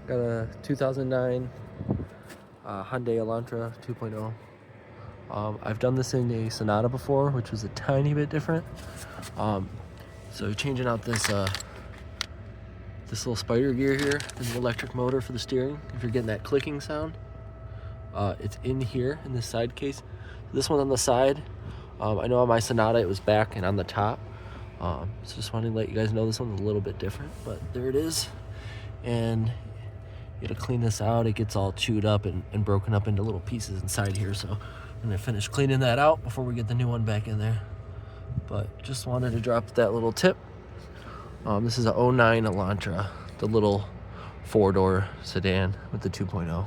Got a 2009 Hyundai Elantra 2.0. I've done this in a Sonata before, which was a tiny bit different. So changing out this little spider gear here, this electric motor for the steering. If you're getting that clicking sound, it's in here in this side case. This one's on the side. I know on my Sonata it was back and on the top. So just wanted to let you guys know this one's a little bit different, but there it is. And you gotta clean this out. It gets all chewed up and broken up into little pieces inside here. So I'm gonna finish cleaning that out before we get the new one back in there. But just wanted to drop that little tip. This is a 09 Elantra, the little 4-door sedan with the 2.0.